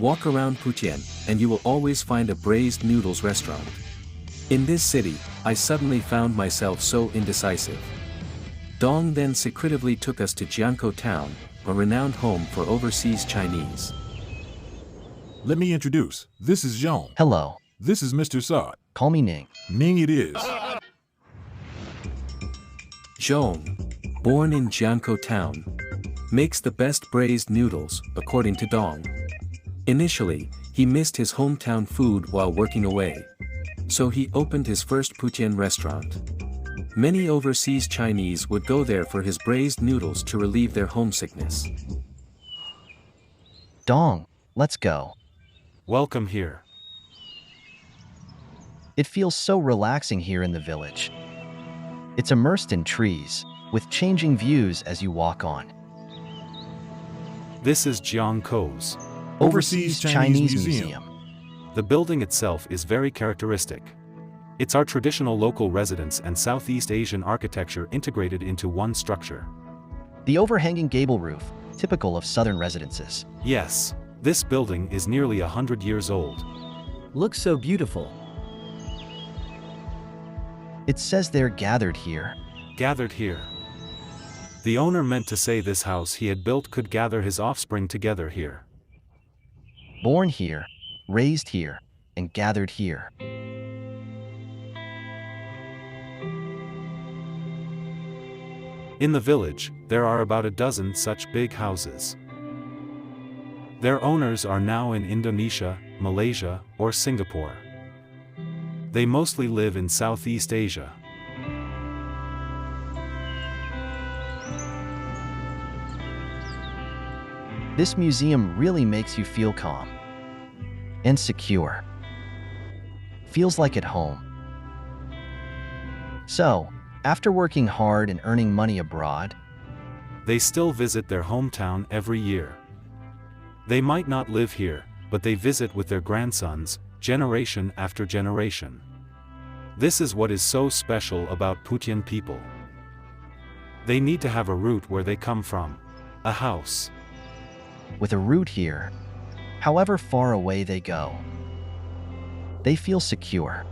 Walk around Putian, and you will always find a braised noodles restaurant. In this city, I suddenly found myself so indecisive. Dong then secretively took us to Jano town, a renowned home for overseas Chinese. Let me introduce. This is Jano. Hello. This is Mr. Saad. Call me Ning. Ning it is. Zhong, born in Jano town, makes the best braised noodles, according to Dong. Initially, he missed his hometown food while working away. So he opened his first Putian restaurant. Many overseas Chinese would go there for his braised noodles to relieve their homesickness. Dong, let's go. Welcome here. It feels so relaxing here in the village. It's immersed in trees, with changing views as you walk on. This is Jiangko's. Overseas Chinese Museum. The building itself is very characteristic. It's our traditional local residence and Southeast Asian architecture integrated into one structure. The overhanging gable roof, typical of southern residences. Yes, this building is nearly 100 years old. Looks so beautiful. It says they're gathered here. Gathered here. The owner meant to say this house he had built could gather his offspring together here. Born here, raised here, and gathered here. In the village, there are about a dozen such big houses. Their owners are now in Indonesia, Malaysia, or Singapore. They mostly live in Southeast Asia. This museum really makes you feel calm and secure. Feels like at home. So, after working hard and earning money abroad, They still visit their hometown every year. They might not live here, but they visit with their grandsons, generation after generation. This is what is so special about Putian people. They need to have a root where they come from. A house. with a root here, however far away they go, they feel secure.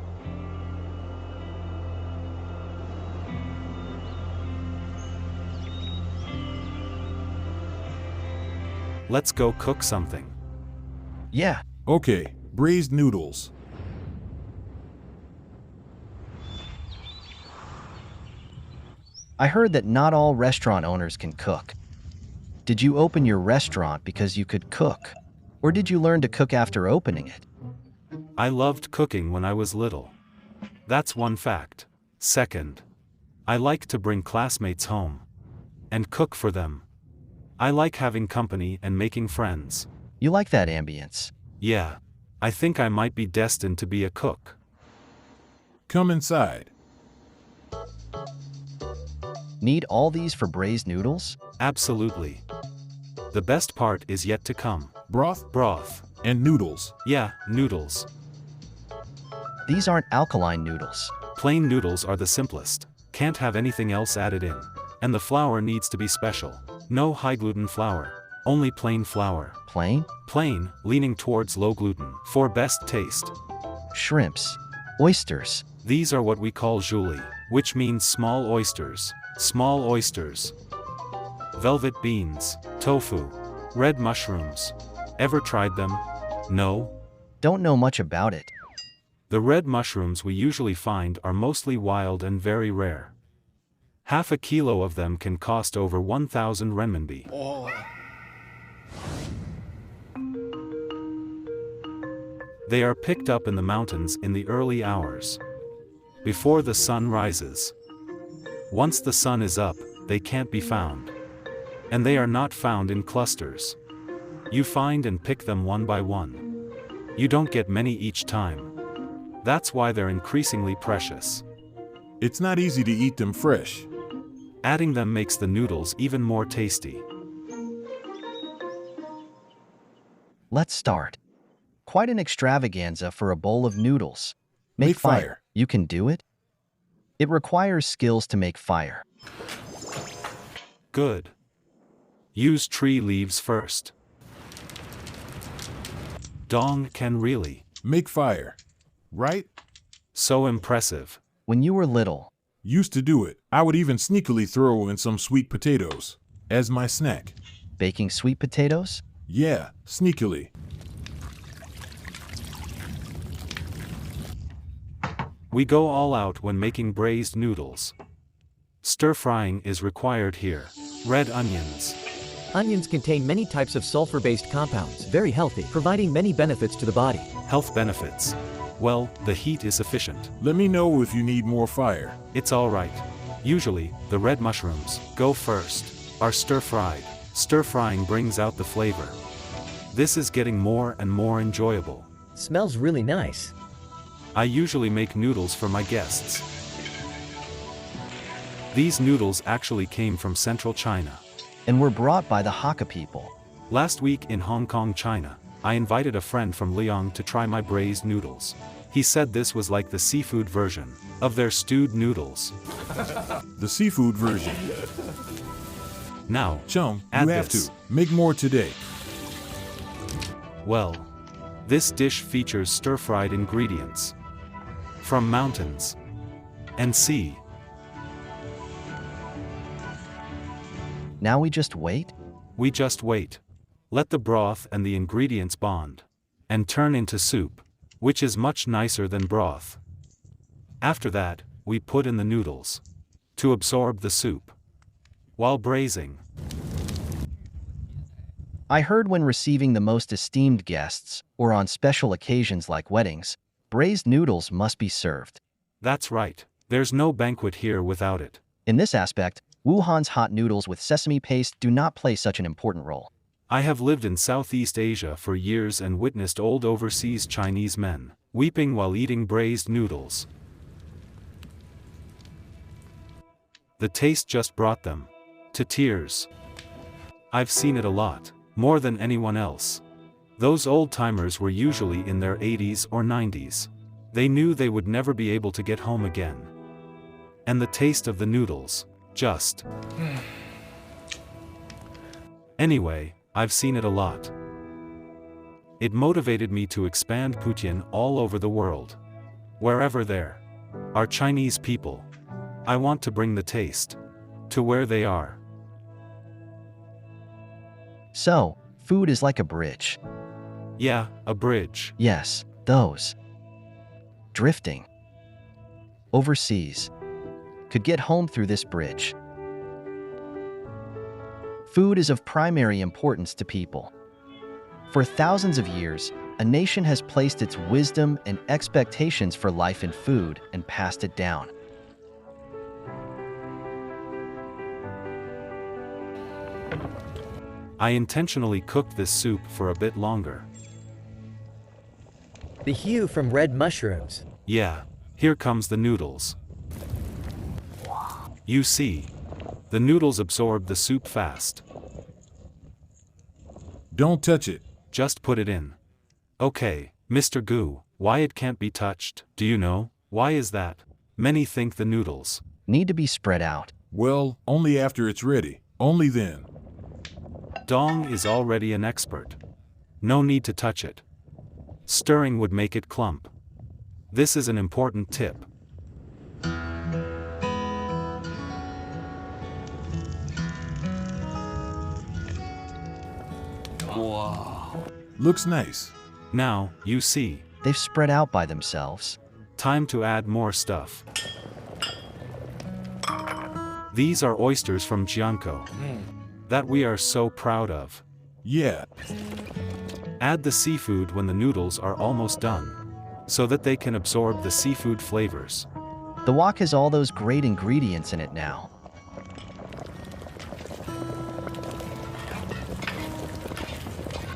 Let's go cook something. Yeah, Okay, braised noodles. I heard that not all restaurant owners can cook. Did you open your restaurant because you could cook? Or did you learn to cook after opening it? I loved cooking when I was little. That's one fact. Second, I like to bring classmates home and cook for them. I like having company and making friends. You like that ambience. Yeah, I think I might be destined to be a cook. Come inside. Need all these for braised noodles? Absolutely. The best part is yet to come. Broth Broth. and noodles. Yeah, noodles. These aren't alkaline noodles. Plain noodles are the simplest. Can't have anything else added in. And the flour needs to be special. No high gluten flour. Only plain flour. Plain? Plain, leaning towards low gluten. For best taste. Shrimps. Oysters. These are what we call jouli, which means small oysters. Small oysters. Velvet beans. Tofu. Red mushrooms. Ever tried them? No? Don't know much about it. The red mushrooms we usually find are mostly wild and very rare. Half a kilo of them can cost over 1,000 renminbi. They are picked up in the mountains in the early hours, before the sun rises. Once the sun is up, they can't be found. And they are not found in clusters. You find and pick them one by one. You don't get many each time. That's why they're increasingly precious. It's not easy to eat them fresh. Adding them makes the noodles even more tasty. Let's start. Quite an extravaganza for a bowl of noodles. Make fire. You can do it? It requires skills to make fire. Good. Use tree leaves first. Dong can really. Make fire. Right? So impressive. When you were little, Used to do it. I would even sneakily throw in some sweet potatoes as my snack. baking sweet potatoes? Yeah, sneakily. We go all out when making braised noodles. Stir-frying is required here. Red onions. Onions contain many types of sulfur-based compounds, very healthy, providing many benefits to the body. Health benefits. Well, the heat is sufficient. Let me know if you need more fire. It's alright. Usually, the red mushrooms go first, are stir-fried. Stir-frying brings out the flavor. This is getting more and more enjoyable. Smells really nice. I usually make noodles for my guests. These noodles actually came from central China. And were brought by the Hakka people. Last week in Hong Kong, China, I invited a friend from Liang to try my braised noodles. He said this was like the seafood version of their stewed noodles. The seafood version. Now, Chum, add you have this. to make more today. Well, this dish features stir-fried ingredients from mountains and sea. Now we just wait? We just wait. Let the broth and the ingredients bond and turn into soup, which is much nicer than broth. After that, we put in the noodles to absorb the soup while braising. I heard when receiving the most esteemed guests, or on special occasions like weddings, braised noodles must be served. That's right. There's no banquet here without it. In this aspect, Wuhan's hot noodles with sesame paste do not play such an important role. I have lived in Southeast Asia for years and witnessed old overseas Chinese men weeping while eating braised noodles. The taste just brought them to tears. I've seen it a lot, more than anyone else. Those old-timers were usually in their 80s or 90s. They knew they would never be able to get home again. And the taste of the noodles, just. Anyway, I've seen it a lot. It motivated me to expand Putian all over the world. Wherever there are Chinese people, I want to bring the taste to where they are. So, food is like a bridge. Yeah, a bridge. Yes, those. Drifting. Overseas. Could get home through this bridge. Food is of primary importance to people. For thousands of years, a nation has placed its wisdom and expectations for life in food and passed it down. I intentionally cooked this soup for a bit longer. The hue from red mushrooms. Yeah, here comes the noodles. You see, the noodles absorb the soup fast. Don't touch it. Just put it in. Okay, Mr. Goo, why it can't be touched, do you know? Why is that? Many think the noodles Need to be spread out. Well, only after it's ready. Only then. Dong is already an expert. No need to touch it. Stirring would make it clump. This is an important tip. Looks nice. Now, you see, They've spread out by themselves. time to add more stuff. These are oysters from Jano that we are so proud of. Yeah. Add the seafood when the noodles are almost done, so that they can absorb the seafood flavors. The wok has all those great ingredients in it now.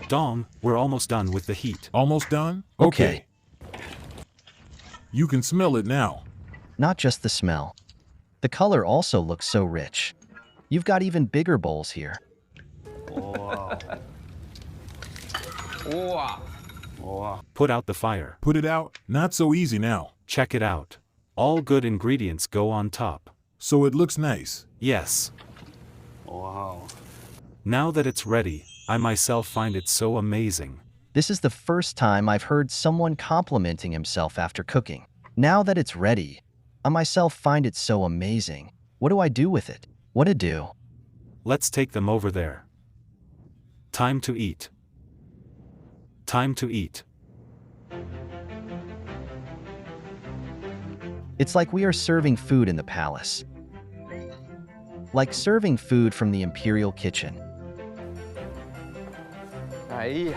Dong, we're almost done with the heat. Almost done? Okay. You can smell it now. Not just the smell. The color also looks so rich. You've got even bigger bowls here. Put out the fire. Put it out? Not so easy now. Check it out. All good ingredients go on top. So it looks nice. Yes. Wow. Now that it's ready, I myself find it so amazing. This is the first time I've heard someone complimenting himself after cooking. Now that it's ready, I myself find it so amazing. What do I do with it? What to do? Let's take them over there. Time to eat. Time to eat. It's like we are serving food in the palace. Like serving food from the imperial kitchen. Aí.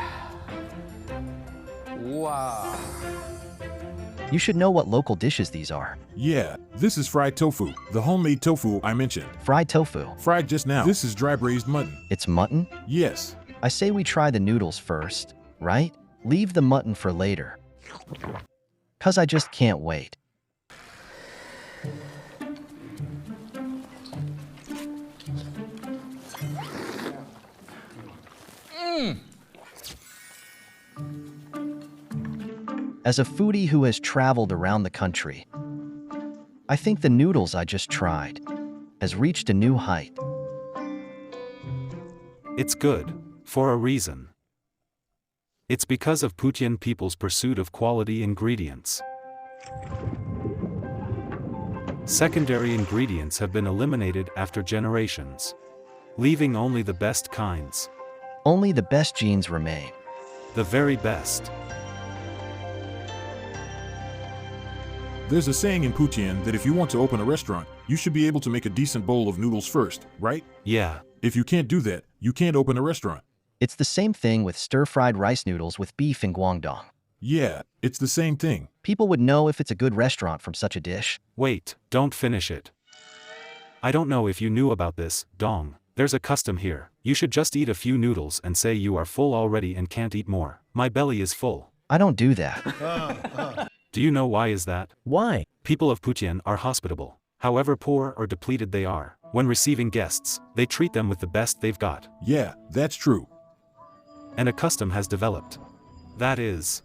Uau! You should know what local dishes these are. Yeah, this is fried tofu, the homemade tofu I mentioned. Fried tofu. Fried just now. This is dry-braised mutton. It's mutton? Yes. I say we try the noodles first, right? Leave the mutton for later. 'Cause I just can't wait. As a foodie who has traveled around the country, I think the noodles I just tried has reached a new height. It's good, for a reason. It's because of Putian people's pursuit of quality ingredients. Secondary ingredients have been eliminated after generations, leaving only the best kinds. Only the best genes remain. The very best. There's a saying in Putian that if you want to open a restaurant, you should be able to make a decent bowl of noodles first, right? Yeah. If you can't do that, you can't open a restaurant. It's the same thing with stir-fried rice noodles with beef in Guangdong. Yeah, it's the same thing. People would know if it's a good restaurant from such a dish. Wait, don't finish it. I don't know if you knew about this, Dong. There's a custom here. You should just eat a few noodles and say you are full already and can't eat more. My belly is full. I don't do that. Do you know why is that? Why? People of Putian are hospitable. However poor or depleted they are, when receiving guests, they treat them with the best they've got. Yeah, that's true. And a custom has developed. That is,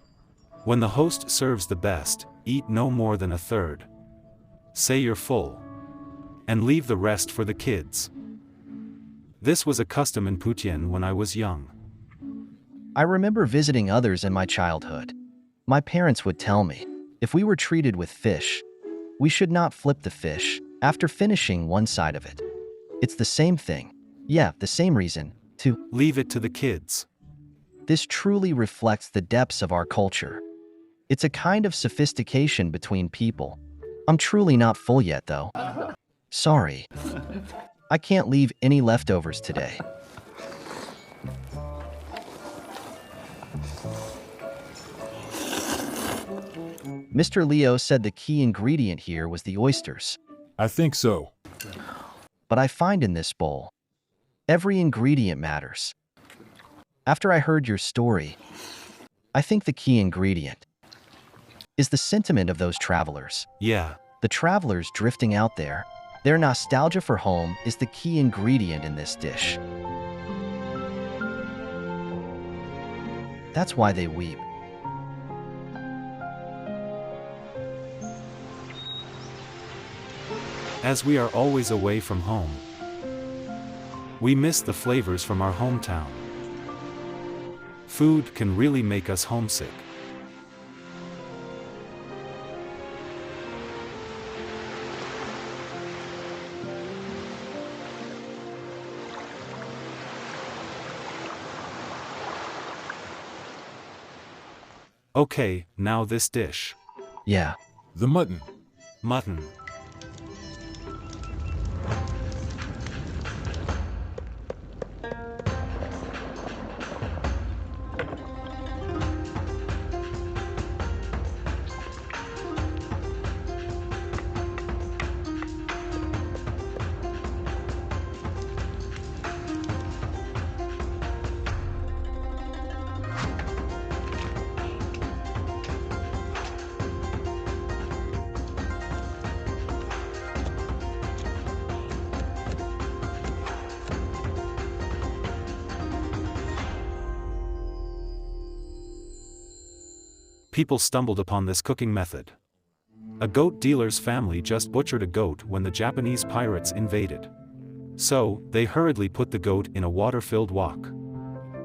when the host serves the best, eat no more than a third. Say you're full. And leave the rest for the kids. This was a custom in Putian when I was young. I remember visiting others in my childhood. My parents would tell me, if we were treated with fish, we should not flip the fish after finishing one side of it. It's the same thing. Yeah, the same reason, to leave it to the kids. This truly reflects the depths of our culture. It's a kind of sophistication between people. I'm truly not full yet, though. Sorry. I can't leave any leftovers today. Mr. Leo said the key ingredient here was the oysters. I think so. But I find in this bowl, every ingredient matters. After I heard your story, I think the key ingredient is the sentiment of those travelers. Yeah. The travelers drifting out there, their nostalgia for home is the key ingredient in this dish. That's why they weep. As we are always away from home, we miss the flavors from our hometown. Food can really make us homesick. Okay, now this dish. Yeah. The mutton. Mutton. People stumbled upon this cooking method. A goat dealer's family just butchered a goat when the Japanese pirates invaded. So, they hurriedly put the goat in a water-filled wok.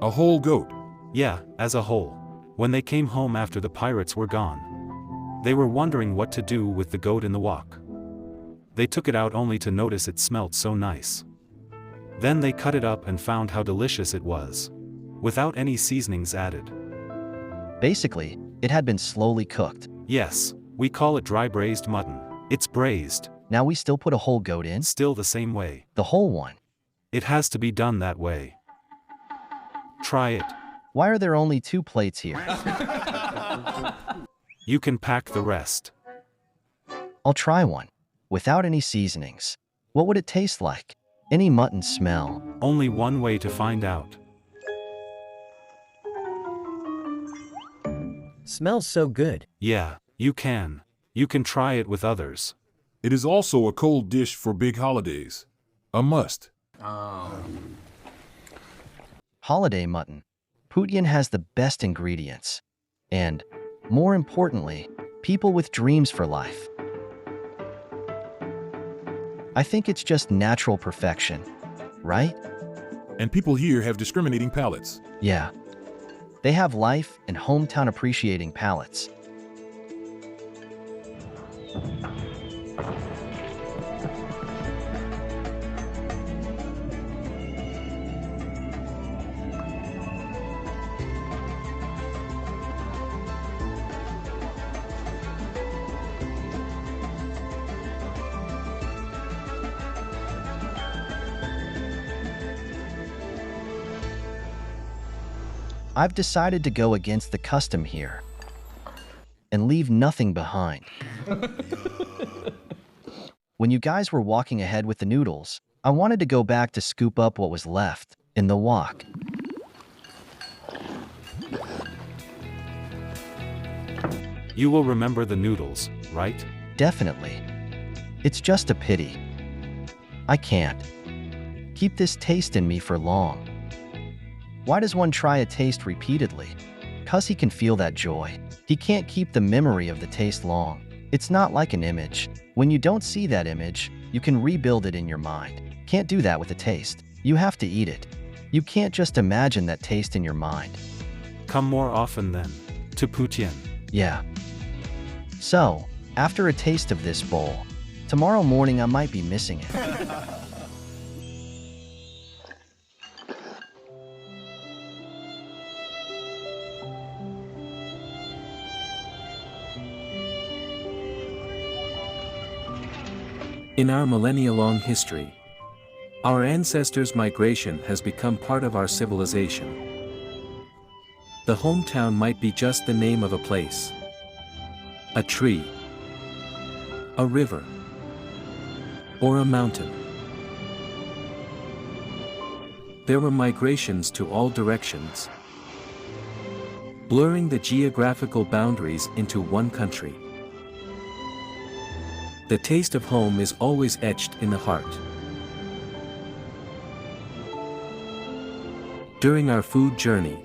A whole goat. Yeah, as a whole. When they came home after the pirates were gone, they were wondering what to do with the goat in the wok. They took it out only to notice it smelt so nice. Then they cut it up and found how delicious it was, without any seasonings added. Basically, it had been slowly cooked. Yes, we call it dry-braised mutton. It's braised. Now we still put a whole goat in? Still the same way. The whole one. It has to be done that way. Try it. Why are there only 2 plates here? You can pack the rest. I'll try one. Without any seasonings. What would it taste like? Any mutton smell? Only one way to find out. Smells so good. Yeah, you can. You can try it with others. It is also a cold dish for big holidays. A must. Holiday mutton. Putian has the best ingredients. And, more importantly, people with dreams for life. I think it's just natural perfection, right? And people here have discriminating palates. Yeah. They have life and hometown appreciating palates. I've decided to go against the custom here and leave nothing behind. When you guys were walking ahead with the noodles, I wanted to go back to scoop up what was left in the wok. You will remember the noodles, right? Definitely. It's just a pity. I can't keep this taste in me for long. Why does one try a taste repeatedly? 'Cause he can feel that joy. He can't keep the memory of the taste long. It's not like an image. When you don't see that image, you can rebuild it in your mind. Can't do that with a taste. You have to eat it. You can't just imagine that taste in your mind. Come more often then. To Putian. Yeah. So, after a taste of this bowl, tomorrow morning I might be missing it. In our millennia-long history, our ancestors' migration has become part of our civilization. The hometown might be just the name of a place, a tree, a river, or a mountain. There were migrations to all directions, blurring the geographical boundaries into one country. The taste of home is always etched in the heart. During our food journey,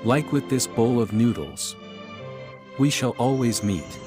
like with this bowl of noodles, we shall always meet